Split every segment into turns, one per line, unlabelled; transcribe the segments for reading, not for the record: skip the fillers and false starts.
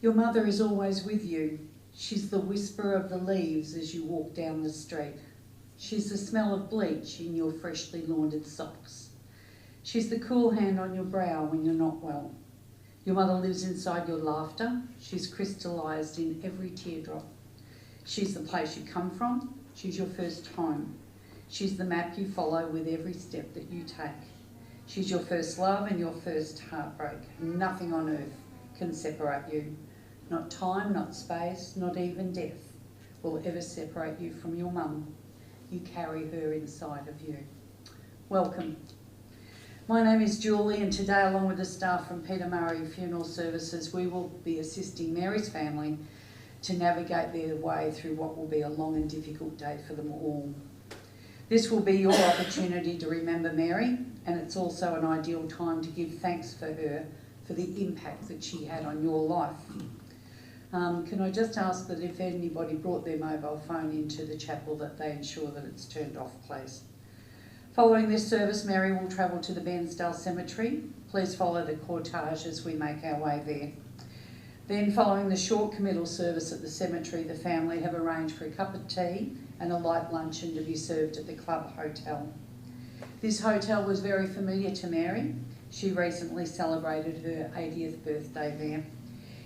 Your mother is always with you. She's the whisper of the leaves as you walk down the street. She's the smell of bleach in your freshly laundered socks. She's the cool hand on your brow when you're not well. Your mother lives inside your laughter. She's crystallised in every teardrop. She's the place you come from. She's your first home. She's the map you follow with every step that you take. She's your first love and your first heartbreak. Nothing on earth can separate you. Not time, not space, not even death will ever separate you from your mum. You carry her inside of you. Welcome. My name is Julie, and today, along with the staff from Peter Murray Funeral Services, we will be assisting Mary's family to navigate their way through what will be a long and difficult day for them all. This will be your opportunity to remember Mary, and it's also an ideal time to give thanks for her for the impact that she had on your life. Can I just ask that if anybody brought their mobile phone into the chapel that they ensure that it's turned off, please. Following this service, Mary will travel to the Bairnsdale Cemetery. Please follow the cortege as we make our way there. Then, following the short committal service at the cemetery, the family have arranged for a cup of tea and a light luncheon to be served at the Club Hotel. This hotel was very familiar to Mary. She recently celebrated her 80th birthday there.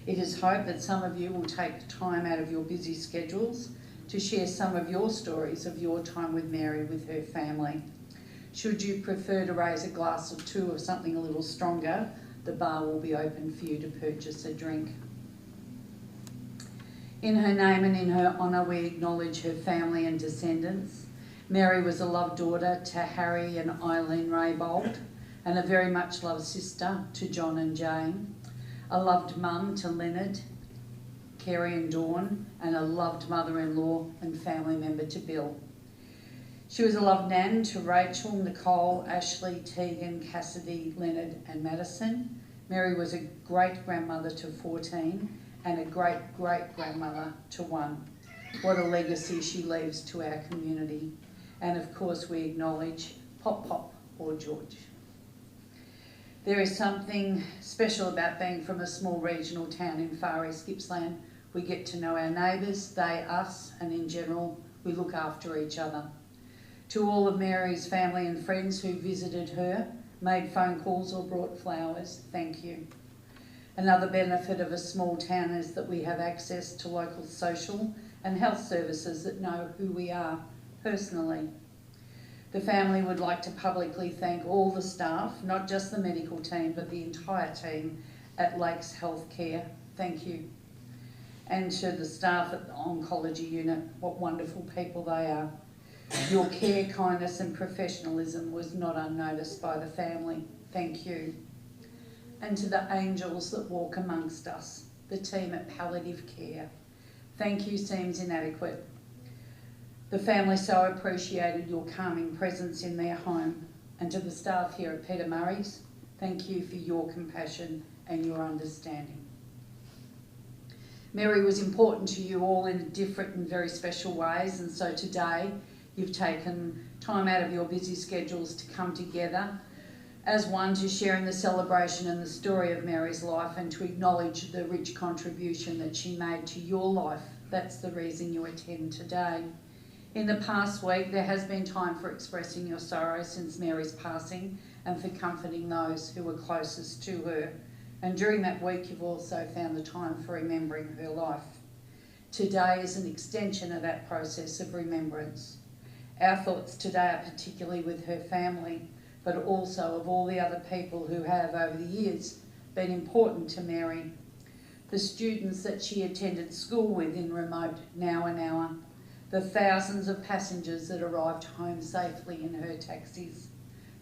It is hoped that some of you will take time out of your busy schedules to share some of your stories of your time with Mary with her family. Should you prefer to raise a glass or two of something a little stronger, the bar will be open for you to purchase a drink. In her name and in her honour, we acknowledge her family and descendants. Mary was a loved daughter to Harry and Eileen Raybould, and a very much loved sister to John and Jane, a loved mum to Leonard, Kerry and Dawn, and a loved mother-in-law and family member to Bill. She was a loved nan to Rachel, Nicole, Ashley, Tegan, Cassidy, Leonard and Madison. Mary was a great-grandmother to 14 and a great-great-grandmother to 1. What a legacy she leaves to our community. And of course we acknowledge Pop Pop or George. There is something special about being from a small regional town in far east Gippsland. We get to know our neighbours, they us, and in general, we look after each other. To all of Mary's family and friends who visited her, made phone calls or brought flowers, thank you. Another benefit of a small town is that we have access to local social and health services that know who we are personally. The family would like to publicly thank all the staff, not just the medical team, but the entire team at Lakes Healthcare. Thank you. And to the staff at the oncology unit, what wonderful people they are. Your care, kindness and professionalism was not unnoticed by the family. Thank you. And to the angels that walk amongst us, the team at Palliative Care. Thank you seems inadequate. The family so appreciated your calming presence in their home, and to the staff here at Peter Murray's, thank you for your compassion and your understanding. Mary was important to you all in different and very special ways, and so today you've taken time out of your busy schedules to come together as one to share in the celebration and the story of Mary's life and to acknowledge the rich contribution that she made to your life. That's the reason you attend today. In the past week, there has been time for expressing your sorrow since Mary's passing and for comforting those who were closest to her. And during that week, you've also found the time for remembering her life. Today is an extension of that process of remembrance. Our thoughts today are particularly with her family, but also of all the other people who have, over the years, been important to Mary. The students that she attended school with in remote Nowanawa, the thousands of passengers that arrived home safely in her taxis,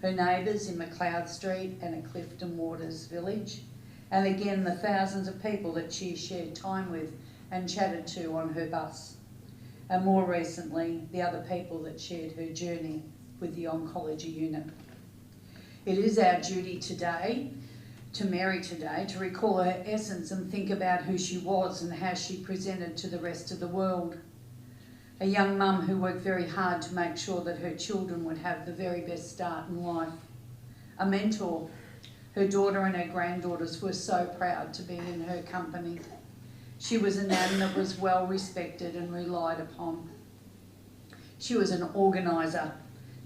her neighbours in McLeod Street and at Clifton Waters Village, and again the thousands of people that she shared time with and chatted to on her bus, and more recently the other people that shared her journey with the oncology unit. It is our duty today, to Mary today, to recall her essence and think about who she was and how she presented to the rest of the world. A young mum who worked very hard to make sure that her children would have the very best start in life. A mentor. Her daughter and her granddaughters were so proud to be in her company. She was a nan that was well respected and relied upon. She was an organiser,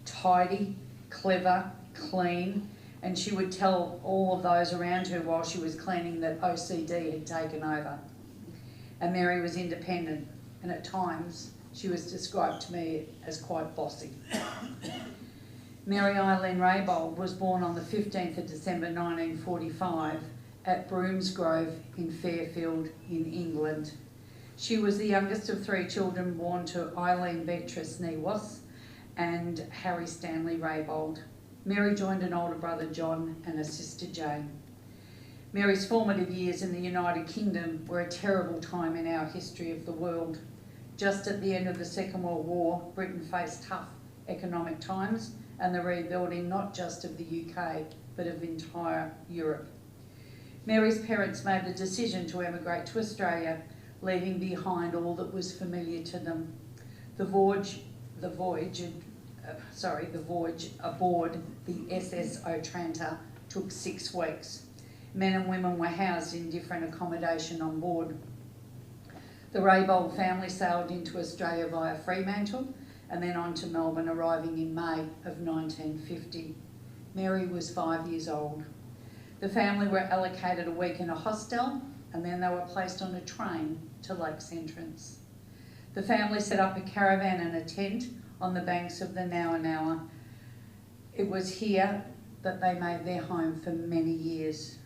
tidy, clever, clean, and she would tell all of those around her while she was cleaning that OCD had taken over. And Mary was independent, and at times she was described to me as quite bossy. Mary Eileen Raybould was born on the 15th of December 1945 at Broomsgrove in Fairfield in England. She was the youngest of 3 children born to Eileen Beatrice Niewas and Harry Stanley Raybould. Mary joined an older brother John and a sister Jane. Mary's formative years in the United Kingdom were a terrible time in our history of the world. Just at the end of the Second World War, Britain faced tough economic times and the rebuilding not just of the UK, but of entire Europe. Mary's parents made the decision to emigrate to Australia, leaving behind all that was familiar to them. The voyage aboard the SS Otranta took 6 weeks. Men and women were housed in different accommodation on board. The Raybould family sailed into Australia via Fremantle and then on to Melbourne, arriving in May of 1950. Mary was 5 years old. The family were allocated a week in a hostel and then they were placed on a train to Lakes Entrance. The family set up a caravan and a tent on the banks of the Nowanawa. It was here that they made their home for many years.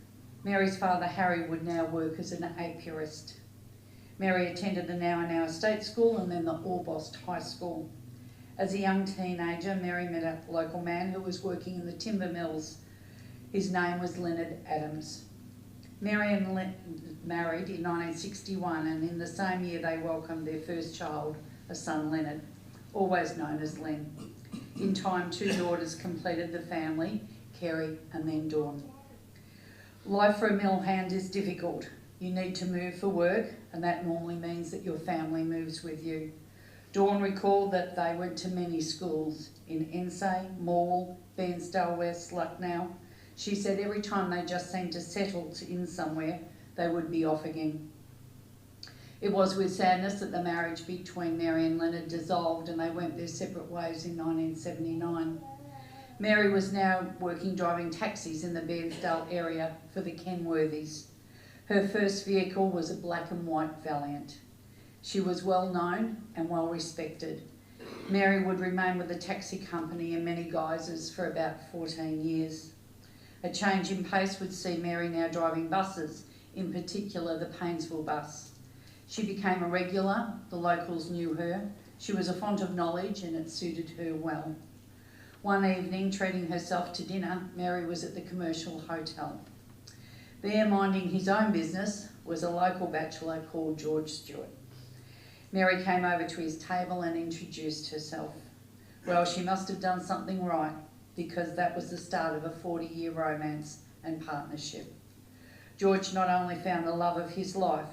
Mary's father Harry would now work as an apiarist. Mary attended the Nowanawa State School and then the Orbost High School. As a young teenager, Mary met a local man who was working in the timber mills. His name was Leonard Adams. Mary and Leonard married in 1961, and in the same year they welcomed their first child, a son Leonard, always known as Len. In time, 2 daughters completed the family, Kerry and then Dawn. Life for a mill hand is difficult. You need to move for work, and that normally means that your family moves with you. Dawn recalled that they went to many schools in Ensay, Morwell, Bairnsdale West, Lucknow. She said every time they just seemed to settle in somewhere, they would be off again. It was with sadness that the marriage between Mary and Leonard dissolved and they went their separate ways in 1979. Mary was now working driving taxis in the Bairnsdale area for the Kenworthys. Her first vehicle was a black and white Valiant. She was well known and well respected. Mary would remain with the taxi company in many guises for about 14 years. A change in pace would see Mary now driving buses, in particular the Painesville bus. She became a regular, the locals knew her. She was a font of knowledge and it suited her well. One evening, treating herself to dinner, Mary was at the Commercial Hotel. There, minding his own business, was a local bachelor called George Stewart. Mary came over to his table and introduced herself. Well, she must have done something right, because that was the start of a 40-year romance and partnership. George not only found the love of his life,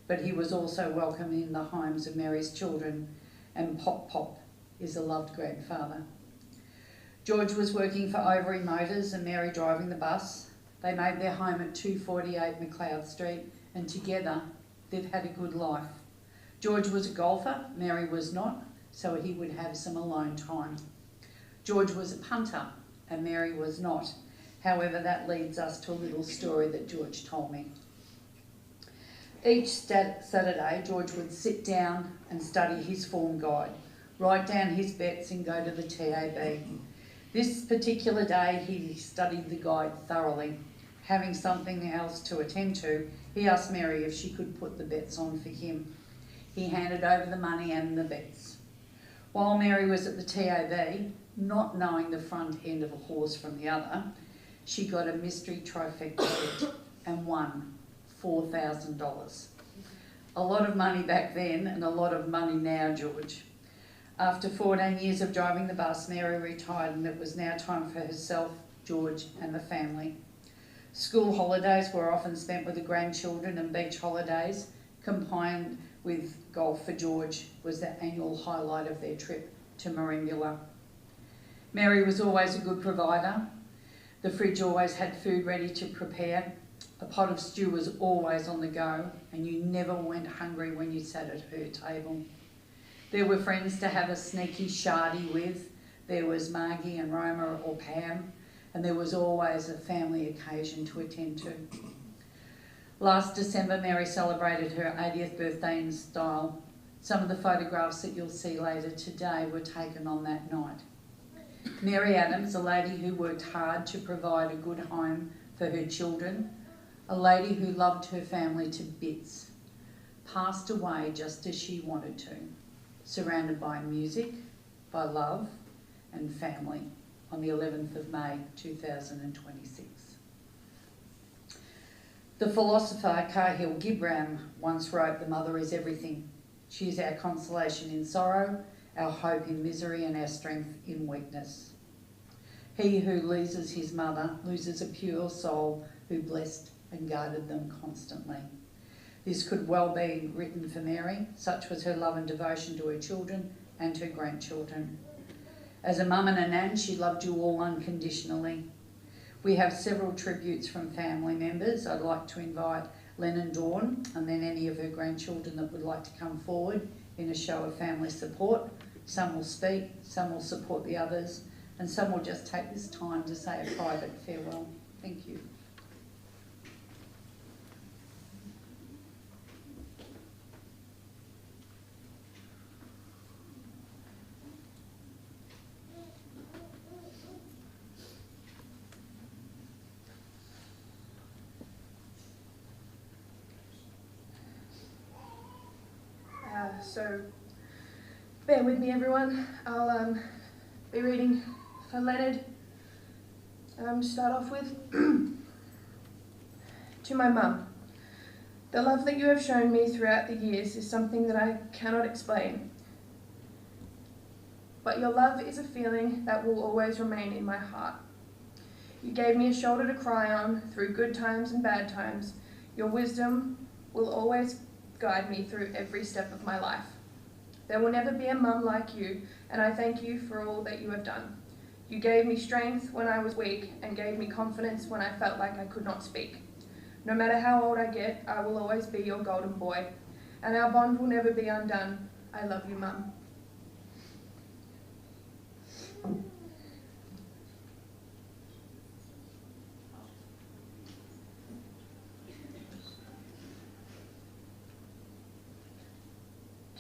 but he was also welcome in the homes of Mary's children, and Pop is a loved grandfather. George was working for Overy Motors and Mary driving the bus. They made their home at 248 McLeod Street, and together they've had a good life. George was a golfer, Mary was not, so he would have some alone time. George was a punter and Mary was not. However, that leads us to a little story that George told me. Each Saturday, George would sit down and study his form guide, write down his bets and go to the TAB. This particular day, he studied the guide thoroughly. Having something else to attend to, he asked Mary if she could put the bets on for him. He handed over the money and the bets. While Mary was at the TAB, not knowing the front end of a horse from the other, she got a mystery trifecta bet and won $4,000. A lot of money back then and a lot of money now, George. After 14 years of driving the bus, Mary retired and it was now time for herself, George and the family. School holidays were often spent with the grandchildren, and beach holidays, combined with golf for George, was the annual highlight of their trip to Merimbula. Mary was always a good provider. The fridge always had food ready to prepare. A pot of stew was always on the go, and you never went hungry when you sat at her table. There were friends to have a sneaky shardy with. There was Margie and Roma or Pam, and there was always a family occasion to attend to. Last December, Mary celebrated her 80th birthday in style. Some of the photographs that you'll see later today were taken on that night. Mary Adams, a lady who worked hard to provide a good home for her children, a lady who loved her family to bits, passed away just as she wanted to, surrounded by music, by love and family, on the 11th of May 2026. The philosopher Cahill Gibran once wrote, "The mother is everything. She is our consolation in sorrow, our hope in misery, and our strength in weakness. He who loses his mother loses a pure soul who blessed and guarded them constantly." This could well be written for Mary. Such was her love and devotion to her children and her grandchildren. As a mum and a nan, she loved you all unconditionally. We have several tributes from family members. I'd like to invite Len and Dawn, and then any of her grandchildren that would like to come forward in a show of family support. Some will speak, some will support the others, and some will just take this time to say a private farewell. Thank you.
So bear with me, everyone. I'll be reading for Leonard. To start off with, to my mum. The love that you have shown me throughout the years is something that I cannot explain. But your love is a feeling that will always remain in my heart. You gave me a shoulder to cry on through good times and bad times. Your wisdom will always guide me through every step of my life. There will never be a mum like you, and I thank you for all that you have done. You gave me strength when I was weak and gave me confidence when I felt like I could not speak. No matter how old I get, I will always be your golden boy, and our bond will never be undone. I love you, Mum.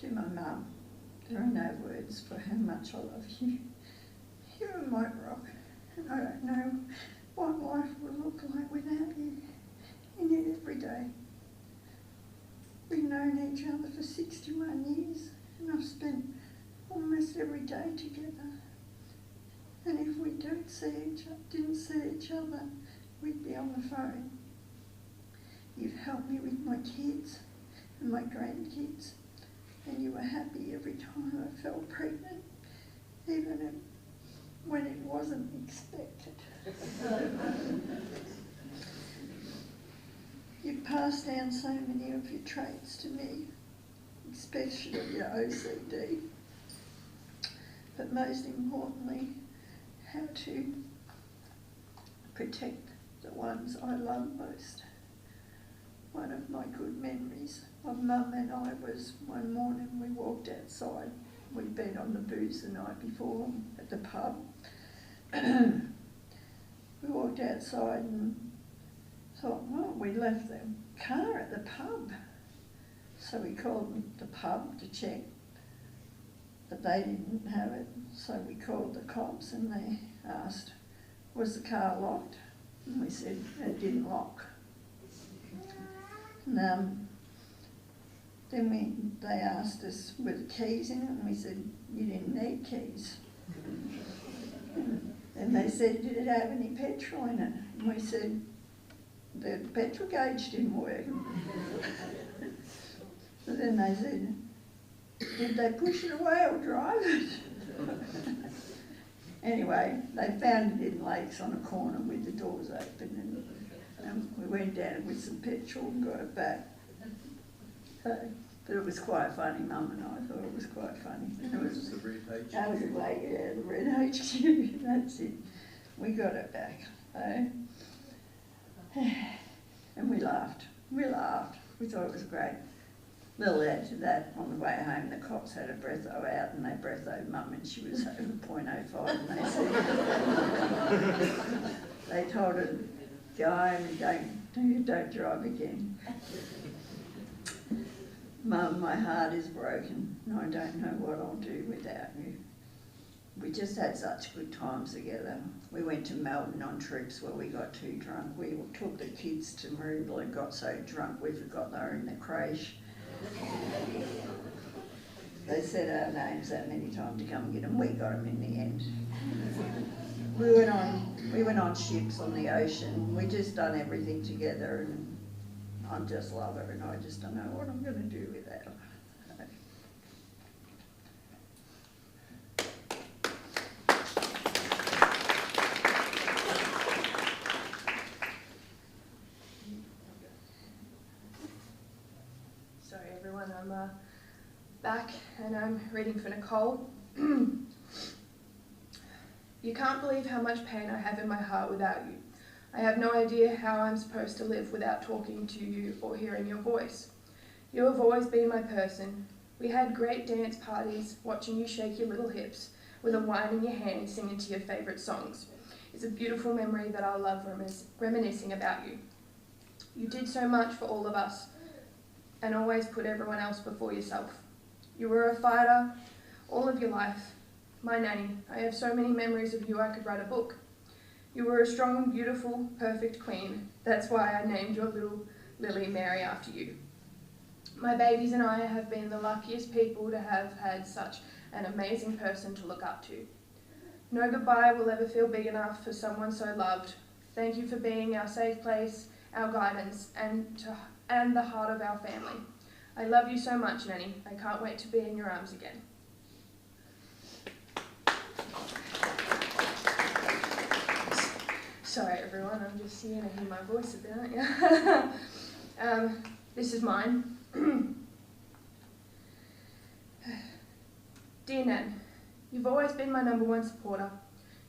To my mum, there are no words for how much I love you. You're my rock, and I don't know what life would look like without you. In it every day. We've known each other for 61 years, and I've spent almost every day together. And if we didn't see each other, we'd be on the phone. You've helped me with my kids and my grandkids, and you were time I felt pregnant, even when it wasn't expected. You've passed down so many of your traits to me, especially your OCD, but most importantly, how to protect the ones I love most. One of my good memories of Mum and I was one morning we walked outside. We'd been on the booze the night before at the pub. We walked outside and thought, well, we left the car at the pub. So we called the pub to check, but they didn't have it. So we called the cops and they asked, was the car locked? And we said, it didn't lock. And then they asked us, were the keys in it? And we said, you didn't need keys. And they said, did it have any petrol in it? And we said, the petrol gauge didn't work. So then they said, did they push it away or drive it? Anyway, they found it in Lakes on a corner with the doors open, and we went down with some petrol and got it back. So, but it was quite funny, Mum and I thought it was quite funny. And it was
the Red HQ?
That was like, yeah, the Red HQ, that's it. We got it back. So, and we laughed. We thought it was great. Little add to that, on the way home, the cops had a breatho out and they breathoed Mum and she was over .05 and they said, they told her, go home and don't drive again. Mum, my heart is broken and I don't know what I'll do without you. We just had such good times together. We went to Melbourne on trips where we got too drunk. We took the kids to Maroonville and got so drunk we forgot they were in the creche. They said our names that many times to come and get them. We got them in the end. We went on ships on the ocean. We just done everything together, and I just love her, and I just don't know what I'm going to do without her.
Sorry everyone, I'm back and I'm reading for Nicole. You can't believe how much pain I have in my heart without you. I have no idea how I'm supposed to live without talking to you or hearing your voice. You have always been my person. We had great dance parties, watching you shake your little hips with a wine in your hand, singing to your favourite songs. It's a beautiful memory that I'll love reminiscing about you. You did so much for all of us and always put everyone else before yourself. You were a fighter all of your life. My nanny, I have so many memories of you I could write a book. You were a strong, beautiful, perfect queen. That's why I named your little Lily Mary after you. My babies and I have been the luckiest people to have had such an amazing person to look up to. No goodbye will ever feel big enough for someone so loved. Thank you for being our safe place, our guidance, and the heart of our family. I love you so much, Nanny. I can't wait to be in your arms again. Sorry everyone, I'm just here to hear my voice a bit, aren't you? This is mine. Dear Nan, you've always been my #1 supporter.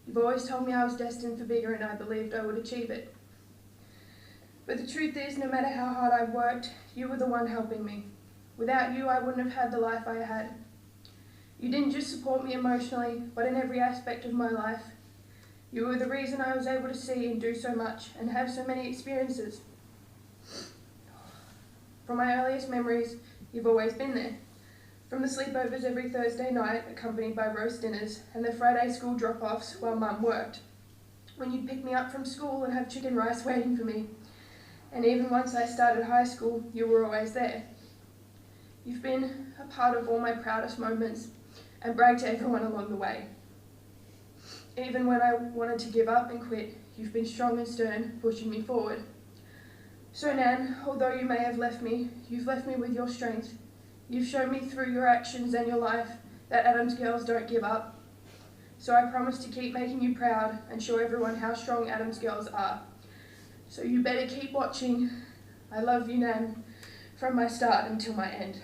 You've always told me I was destined for bigger and I believed I would achieve it. But the truth is, no matter how hard I've worked, you were the one helping me. Without you, I wouldn't have had the life I had. You didn't just support me emotionally, but in every aspect of my life. You were the reason I was able to see and do so much and have so many experiences. From my earliest memories, you've always been there. From the sleepovers every Thursday night, accompanied by roast dinners, and the Friday school drop-offs while Mum worked. When you'd pick me up from school and have chicken rice waiting for me. And even once I started high school, you were always there. You've been a part of all my proudest moments and bragged to everyone along the way. Even when I wanted to give up and quit, you've been strong and stern, pushing me forward. So Nan, although you may have left me, you've left me with your strength. You've shown me through your actions and your life that Adams Girls don't give up. So I promise to keep making you proud and show everyone how strong Adams Girls are. So you better keep watching. I love you, Nan, from my start until my end.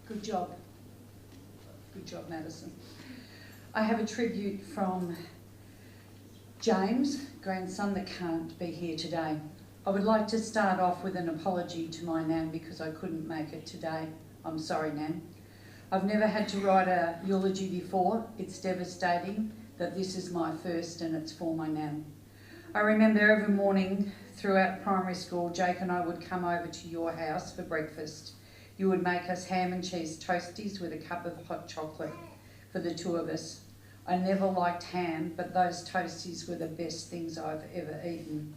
Good job. Good job, Madison. I have a tribute from James, grandson, that can't be here today. I would like to start off with an apology to my Nan because I couldn't make it today. I'm sorry, Nan. I've never had to write a eulogy before. It's devastating that this is my first and it's for my Nan. I remember every morning throughout primary school, Jake and I would come over to your house for breakfast. You would make us ham and cheese toasties with a cup of hot chocolate for the two of us. I never liked ham, but those toasties were the best things I've ever eaten.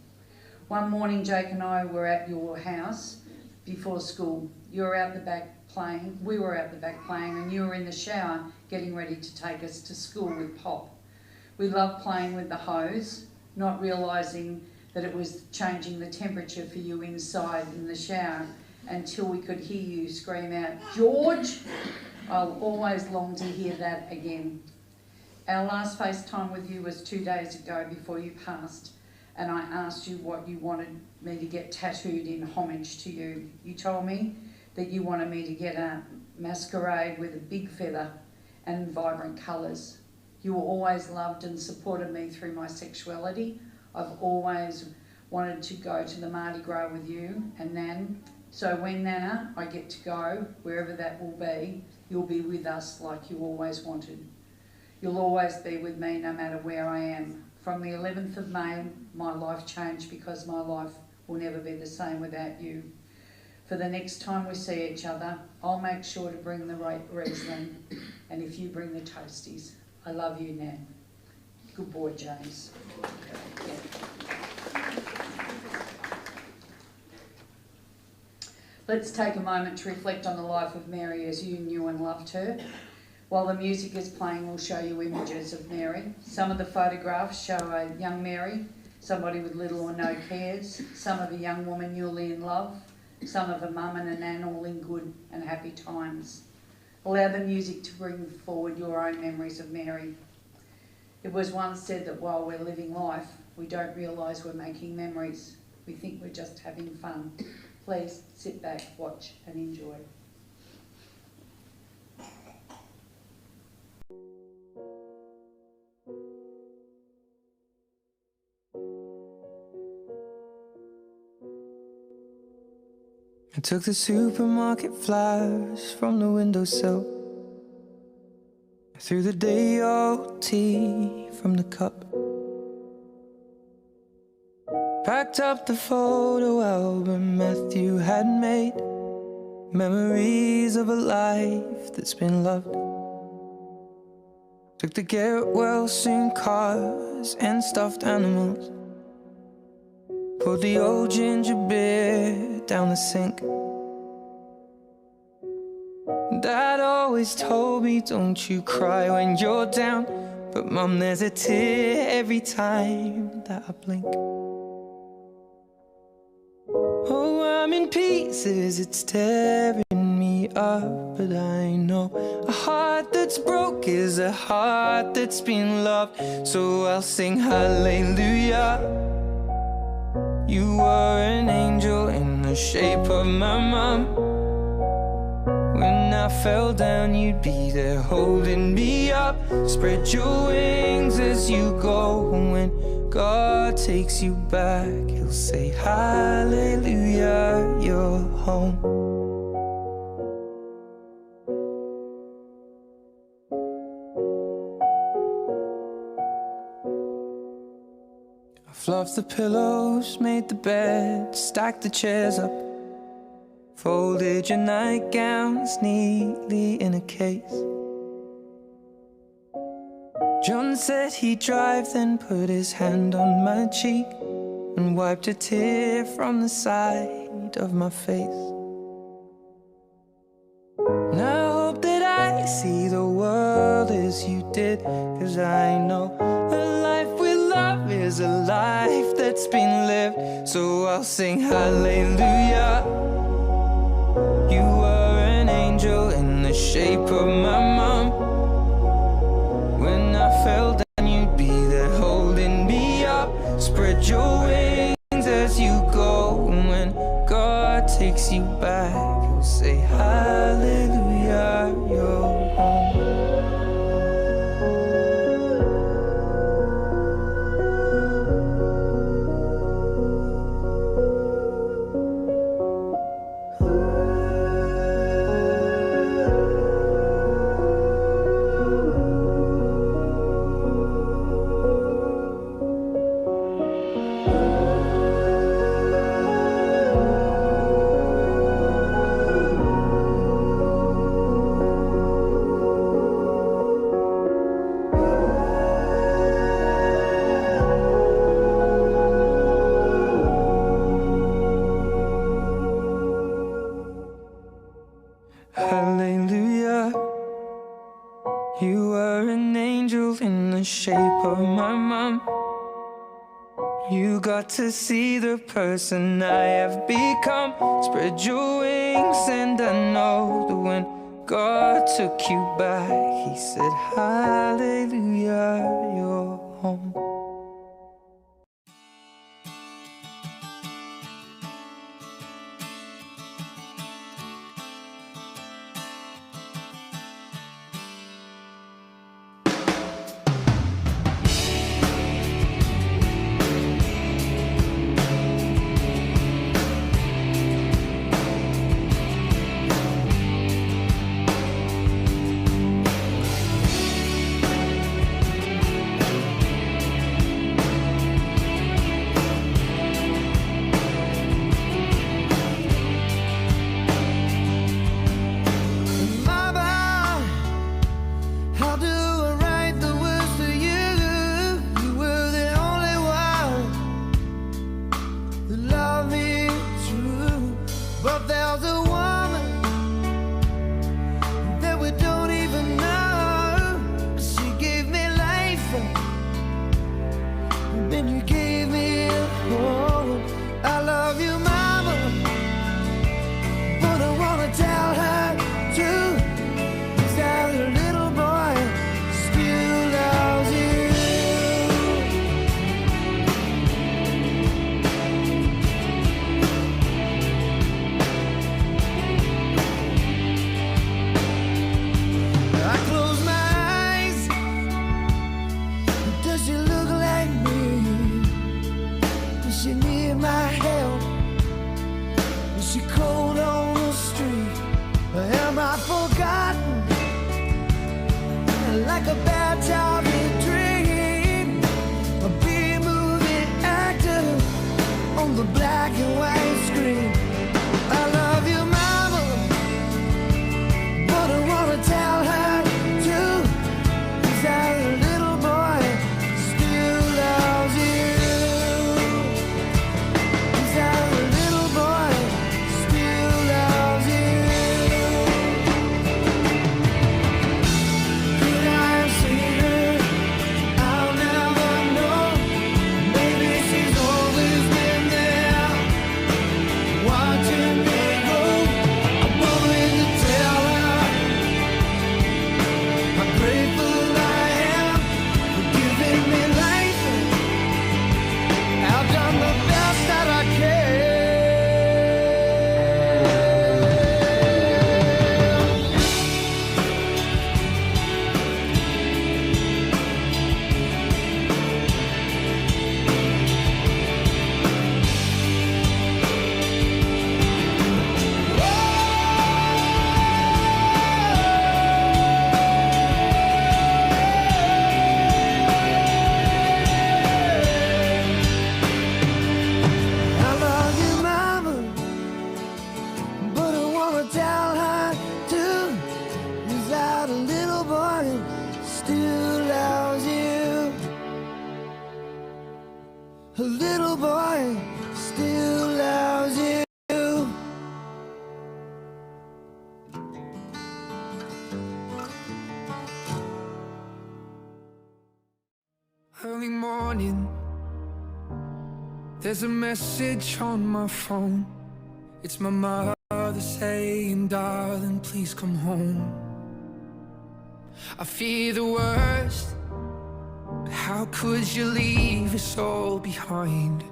One morning, Jake and I were at your house before school. You were out the back playing, we were out the back playing, and you were in the shower getting ready to take us to school with Pop. We loved playing with the hose, not realising that it was changing the temperature for you inside in the shower, until we could hear you scream out, "George!" I'll always long to hear that again. Our last FaceTime with you was 2 days ago before you passed, and I asked you what you wanted me to get tattooed in homage to you. You told me that you wanted me to get a masquerade with a big feather and vibrant colours. You always loved and supported me through my sexuality. I've always wanted to go to the Mardi Gras with you and Nan. So when, Nana, I get to go, wherever that will be, you'll be with us like you always wanted. You'll always be with me no matter where I am. From the 11th of May, my life changed because my life will never be the same without you. For the next time we see each other, I'll make sure to bring the Riesling, and if you bring the toasties. I love you, Nan. Good boy, James. Yeah. Let's take a moment to reflect on the life of Mary as you knew and loved her. While the music is playing, we'll show you images of Mary. Some of the photographs show a young Mary, somebody with little or no cares, some of a young woman newly in love, some of a mum and a nan all in good and happy times. Allow the music to bring forward your own memories of Mary. It was once said that while we're living life, we don't realise we're making memories. We think we're just having fun. Please sit back, watch and enjoy.
I took the supermarket flowers from the windowsill. I threw the day-old tea from the cup. Packed up the photo album Matthew had made, memories of a life that's been loved. Took the get-well-soon cars and stuffed animals, poured the old ginger beer down the sink. Dad always told me, don't you cry when you're down, but Mum, there's a tear every time that I blink. Oh, I'm in pieces, it's tearing me up, but I know a heart that's broke is a heart that's been loved. So I'll sing hallelujah. You were an angel in the shape of my mum. When I fell down, you'd be there holding me up. Spread your wings as you go. When God takes you back, He'll say hallelujah, you're home. I fluffed the pillows, made the bed, stacked the chairs up, folded your nightgowns neatly in a case. John said he'd drive, then put his hand on my cheek and wiped a tear from the side of my face. And I hope that I see the world did. 'Cause I know a life with love is a life that's been lived. So I'll sing hallelujah. You were an angel in the shape of my mom. When I fell down, you'd be there holding me up. Spread your wings as you go. And when God takes you back, he'll say hallelujah, you're home. Hallelujah. You were an angel in the shape of my mom. You got to see the person I have become. Spread your wings and I know that when God took you back, he said hallelujah, you're home.
Like a bad childhood dream, a B-movie actor on the black and white screen. I love you, mama, but I wanna tell her too. 'Cause that little boy still loves you. 'Cause that little boy still loves you. A little boy still loves you.
morning, there's a message on my phone. It's my mother saying, darling, please come home. I fear the worst, but how could you leave us all behind?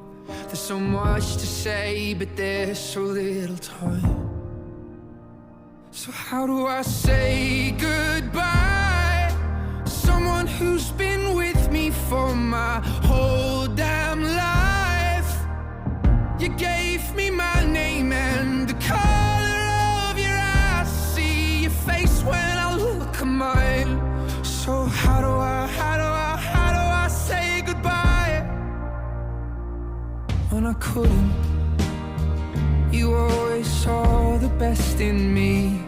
There's so much to say, but there's so little time. So how do I say goodbye? Someone who's been with me for my whole damn life. You gave me my name and the color of your eyes. See your face when I look at mine. So how do I say goodbye when I couldn't? You always saw the best in me.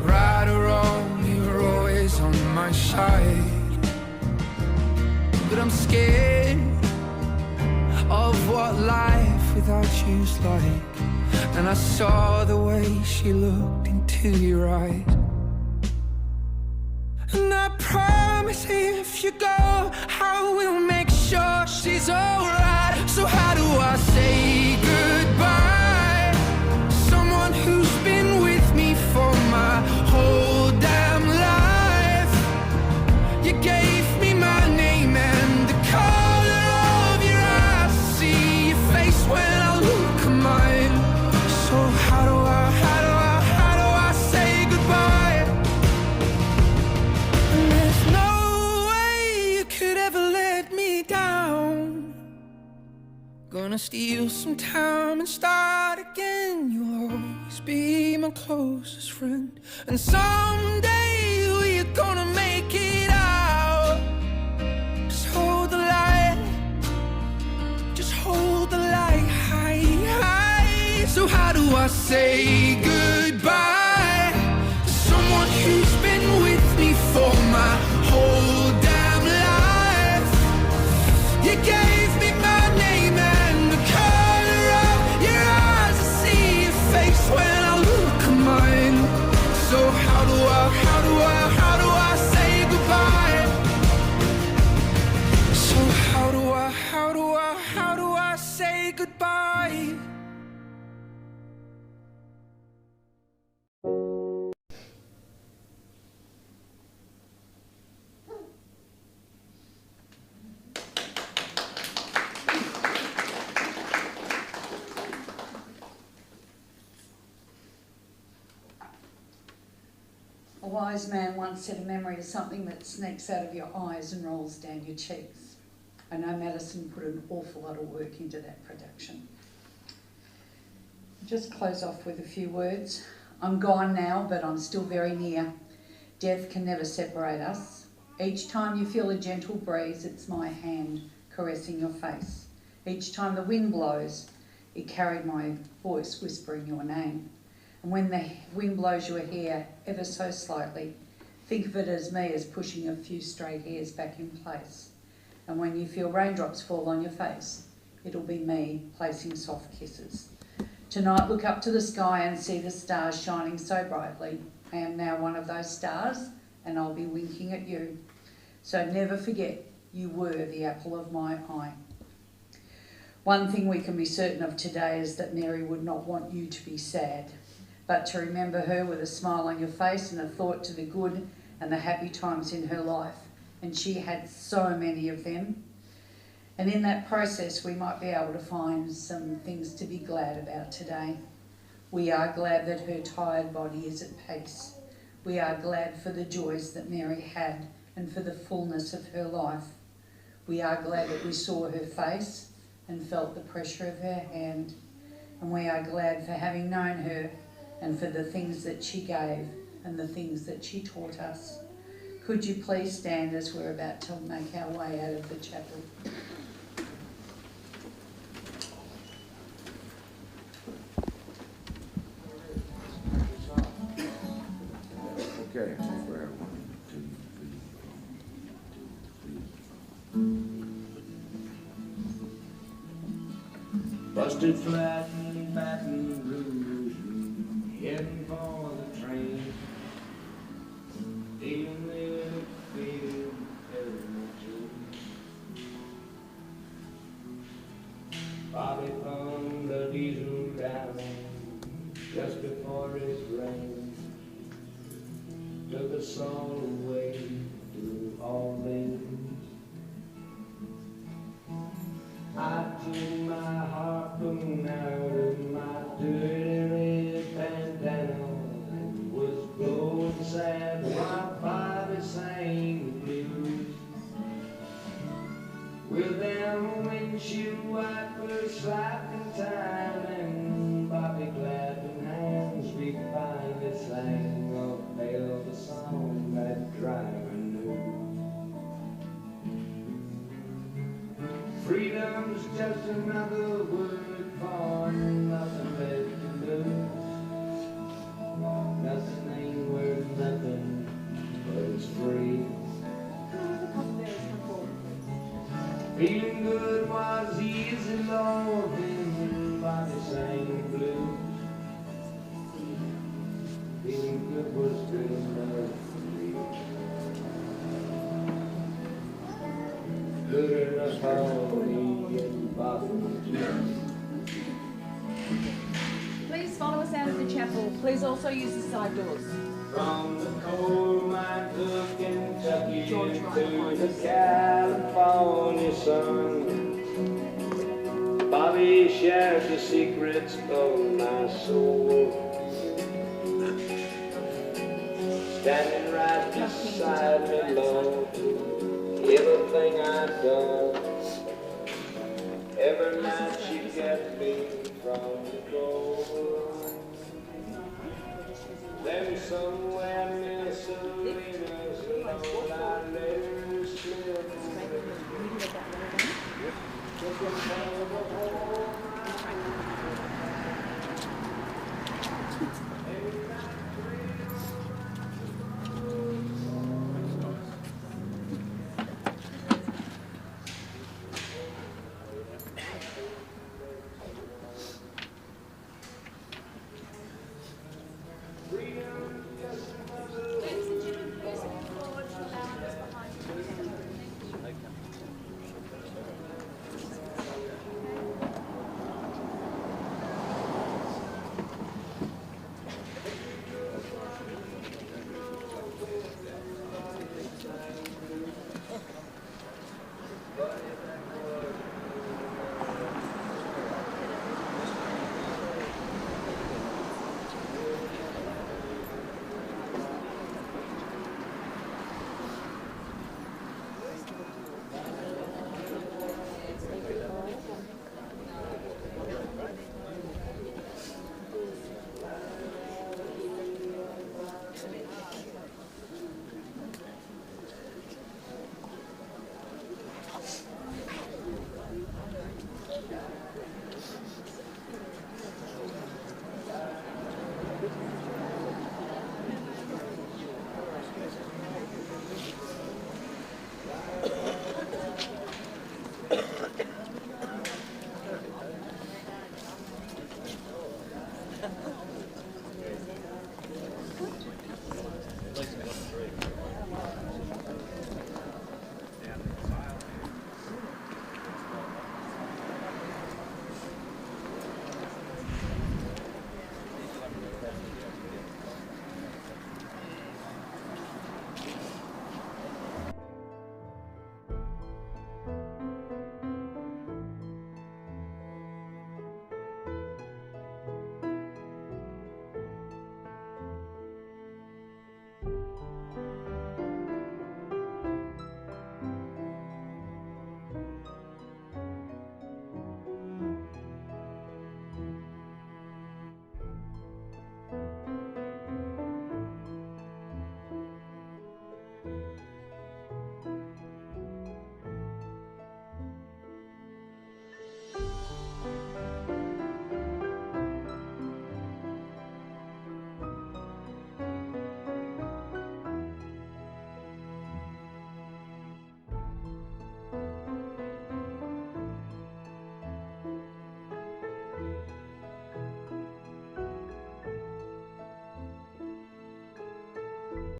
Right or wrong, you were always on my side. But I'm scared of what life without you's like. And I saw the way she looked into your eyes. And I promise if you go, I will make sure she's alright. So how do I say goodbye? Someone who's been with me for my whole damn life. You gave me my name and the color of your eyes. See your face when I look at mine. So how do I say goodbye? And there's no way you could ever let me down. Gonna steal some time and start again. You'll always be my closest friend. And someday we're gonna make it out. Just hold the light. Just hold the light high, high. So how do I say goodbye? Someone who's been with me for my whole damn life. You gave me my name and the color of your eyes. I see your face when I look at mine. So how do I say goodbye? So how do I say goodbye?
A wise man once said a memory is something that sneaks out of your eyes and rolls down your cheeks. I know Madison put an awful lot of work into that production. Just close off with a few words. I'm gone now, but I'm still very near. Death can never separate us. Each time you feel a gentle breeze, it's my hand caressing your face. Each time the wind blows, it carried my voice whispering your name. And when the wind blows your hair ever so slightly, think of it as me as pushing a few stray hairs back in place. And when you feel raindrops fall on your face, it'll be me placing soft kisses. Tonight, look up to the sky and see the stars shining so brightly. I am now one of those stars, and I'll be winking at you. So never forget, you were the apple of my eye. One thing we can be certain of today is that Mary would not want you to be sad, but to remember her with a smile on your face and a thought to the good and the happy times in her life. And she had so many of them. And in that process, we might be able to find some things to be glad about today. We are glad that her tired body is at peace. We are glad for the joys that Mary had and for the fullness of her life. We are glad that we saw her face and felt the pressure of her hand. And we are glad for having known her and for the things that she gave and the things that she taught us. Could you please stand as we're about to make our way out of the chapel?
Okay, where 1, 2, 3, 4. Busted flat in Baton Rouge, heading for the train. Dealing with feeling every us all away through all things. I took my harpoon out of my dirty red bandana and was blowing sad while Bobby sang the blues. With them windshield wipers slapping time and Bobby clapping hands, we finally sang of Bell, the song that driver knew. Freedom's just another word for nothing left to lose. Nothing ain't worth nothing, but it's free. Feeling good was easy, Lord, when Bobby sang the blues. Feeling good was good enough for me. Good enough for me and Bobby.
Please follow us out of the chapel. Please also use the side doors.
From the coal mines of Kentucky to the California sun, Bobby shared the secrets of my soul. Standing right beside me, Lord, everything I've done. Every night she kept me from the cold. Then somewhere